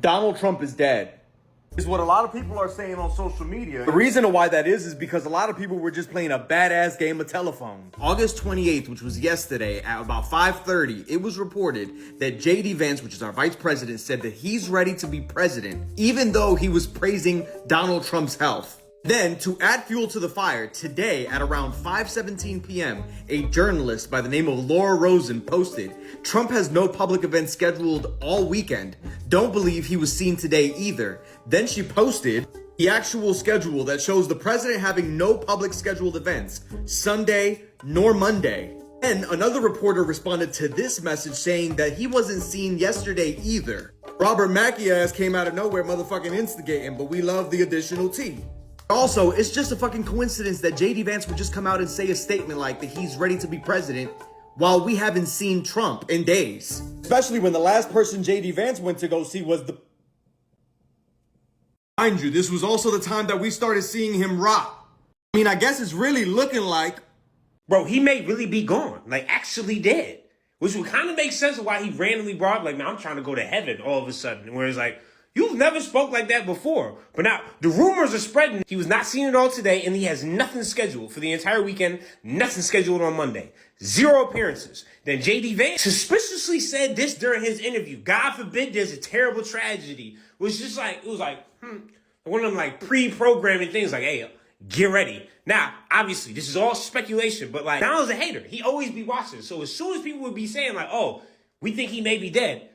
Donald Trump is dead. Is what a lot of people are saying on social media. The reason why that is because a lot of people were just playing a badass game of telephone. August 28th, which was yesterday, at about 5:30, it was reported that J.D. Vance, which is our vice president, said that he's ready to be president, even though he was praising Donald Trump's health. Then, to add fuel to the fire, today at around 5:17 p.m., a journalist by the name of Laura Rosen posted, "Trump has no public events scheduled all weekend. Don't believe he was seen today either." Then she posted the actual schedule that shows the president having no public scheduled events, Sunday nor Monday. Then another reporter responded to this message saying that he wasn't seen yesterday either. Robert Mackey ass came out of nowhere motherfucking instigating, but we love the additional tea. Also, it's just a fucking coincidence that J.D. Vance would just come out and say a statement like that he's ready to be president while we haven't seen Trump in days. Especially when the last person J.D. Vance went to go see was the... Mind you, this was also the time that we started seeing him rock. I mean, I guess it's really looking like... Bro, he may really be gone. Like, actually dead. Which would kind of make sense of why he randomly brought up, like, man, I'm trying to go to heaven all of a sudden. Where it's like... You've never spoke like that before. But now, the rumors are spreading. He was not seen at all today, and he has nothing scheduled for the entire weekend. Nothing scheduled on Monday. 0 appearances. Then J.D. Vance suspiciously said this during his interview. God forbid there's a terrible tragedy. It was just like, one of them like pre-programming things like, hey, get ready. Now, obviously, this is all speculation, but like, Donald's a hater. He always be watching. So as soon as people would be saying like, oh, we think he may be dead,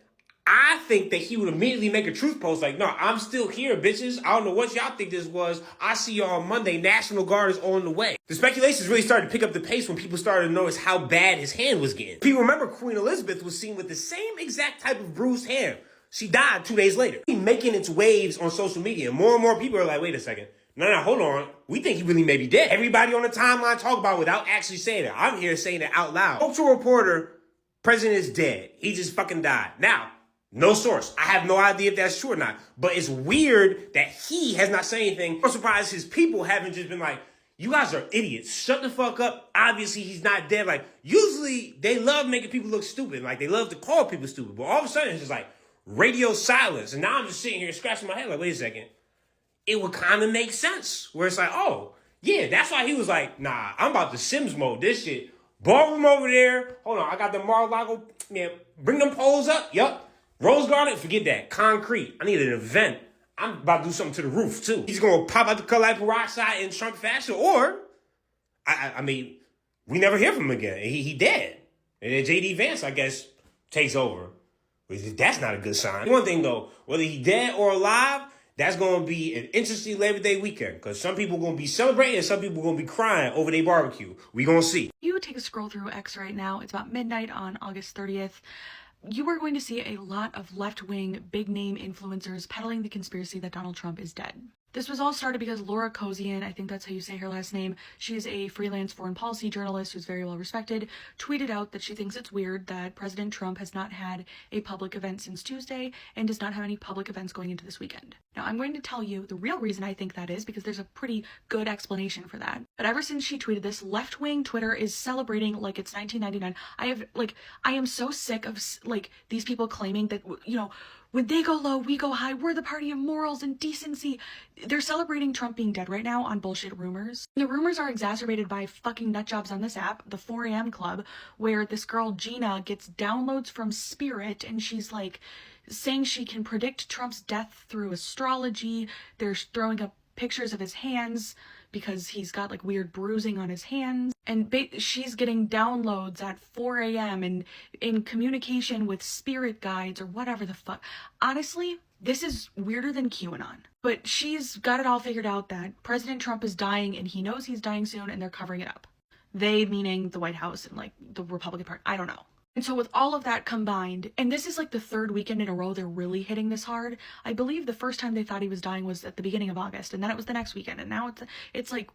I think that he would immediately make a truth post like, no, I'm still here, bitches. I don't know what y'all think this was. I see y'all on Monday. National Guard is on the way. The speculations really started to pick up the pace when people started to notice how bad his hand was getting. People remember Queen Elizabeth was seen with the same exact type of bruised hand. She died 2 days later. Making its waves on social media. More and more people are like, wait a second. No, hold on. We think he really may be dead. Everybody on the timeline talk about it without actually saying it. I'm here saying it out loud. Cultural reporter, president is dead. He just fucking died. Now, no source. I have no idea if that's true or not. But it's weird that he has not said anything. I'm surprised his people haven't just been like, you guys are idiots. Shut the fuck up. Obviously, he's not dead. Like, usually they love making people look stupid. Like, they love to call people stupid. But all of a sudden, it's just like radio silence. And now I'm just sitting here scratching my head like, wait a second. It would kind of make sense. Where it's like, oh, yeah, that's why he was like, nah, I'm about to Sims mode this shit. Ballroom over there. Hold on, I got the Mar-a-Lago. Man, bring them poles up. Yup. Rose Garden, forget that. Concrete. I need an event. I'm about to do something to the roof, too. He's going to pop out the color like peroxide in Trump fashion. Or, I mean, we never hear from him again. He dead. And then J.D. Vance, I guess, takes over. That's not a good sign. One thing, though, whether he dead or alive, that's going to be an interesting Labor Day weekend. Because some people going to be celebrating and some people going to be crying over their barbecue. We going to see. You take a scroll through X right now. It's about midnight on August 30th. You are going to see a lot of left-wing, big-name influencers peddling the conspiracy that Donald Trump is dead. This was all started because Laura Kozian, I think that's how you say her last name, she is a freelance foreign policy journalist who's very well respected, tweeted out that she thinks it's weird that President Trump has not had a public event since Tuesday and does not have any public events going into this weekend. Now, I'm going to tell you the real reason I think that is because there's a pretty good explanation for that. But ever since she tweeted this, left-wing Twitter is celebrating like it's 1999. I am so sick of these people claiming that, when they go low, we go high. We're the party of morals and decency. They're celebrating Trump being dead right now on bullshit rumors. The rumors are exacerbated by fucking nutjobs on this app, the 4 a.m. Club, where this girl Gina gets downloads from Spirit and she's like saying she can predict Trump's death through astrology. They're throwing up pictures of his hands because he's got like weird bruising on his hands. And she's getting downloads at 4 a.m. and in communication with spirit guides or whatever the fuck. Honestly, this is weirder than QAnon. But she's got it all figured out that President Trump is dying and he knows he's dying soon and they're covering it up. They meaning the White House and like the Republican Party. I don't know. And so with all of that combined, and this is like the third weekend in a row they're really hitting this hard. I believe the first time they thought he was dying was at the beginning of August, and then it was the next weekend, and now it's like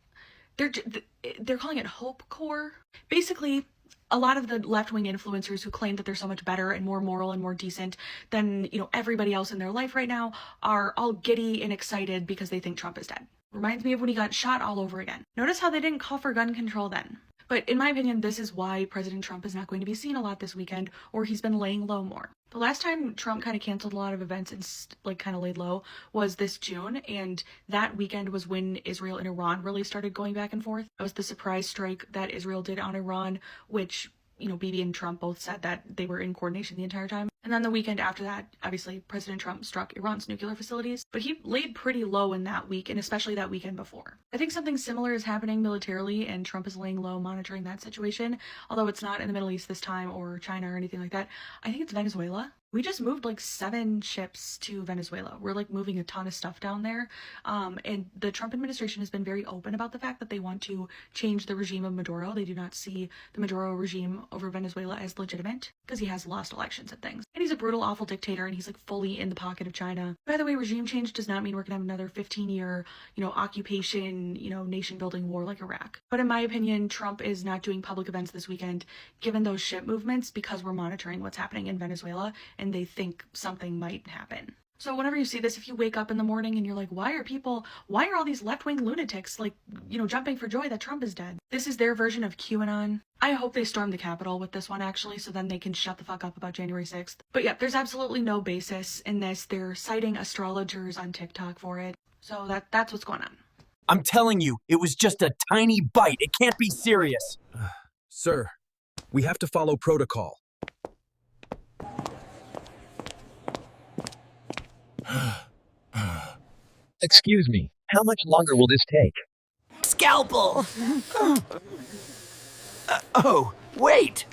they're calling it Hope Corps. Basically, a lot of the left-wing influencers who claim that they're so much better and more moral and more decent than, everybody else in their life right now are all giddy and excited because they think Trump is dead. Reminds me of when he got shot all over again. Notice how they didn't call for gun control then. But in my opinion, this is why President Trump is not going to be seen a lot this weekend, or he's been laying low more. The last time Trump kind of canceled a lot of events and like kind of laid low was this June, and that weekend was when Israel and Iran really started going back and forth. It was the surprise strike that Israel did on Iran, which, you know, Bibi and Trump both said that they were in coordination the entire time. And then the weekend after that, obviously, President Trump struck Iran's nuclear facilities, but he laid pretty low in that week, and especially that weekend before. I think something similar is happening militarily, and Trump is laying low monitoring that situation, although it's not in the Middle East this time or China or anything like that. I think it's Venezuela. We just moved like 7 ships to Venezuela. We're like moving a ton of stuff down there. And the Trump administration has been very open about the fact that they want to change the regime of Maduro. They do not see the Maduro regime over Venezuela as legitimate because he has lost elections and things. And he's a brutal, awful dictator, and he's like fully in the pocket of China. By the way, regime change does not mean we're gonna have another 15-year, occupation, nation building war like Iraq. But in my opinion, Trump is not doing public events this weekend given those ship movements because we're monitoring what's happening in Venezuela and they think something might happen. So whenever you see this, if you wake up in the morning and you're like, why are all these left-wing lunatics jumping for joy that Trump is dead? This is their version of QAnon. I hope they storm the Capitol with this one, actually, so then they can shut the fuck up about January 6th. But yeah, there's absolutely no basis in this. They're citing astrologers on TikTok for it. So that's what's going on. I'm telling you, it was just a tiny bite. It can't be serious. Sir, we have to follow protocol. Excuse me, how much longer will this take? Scalpel! Oh, wait!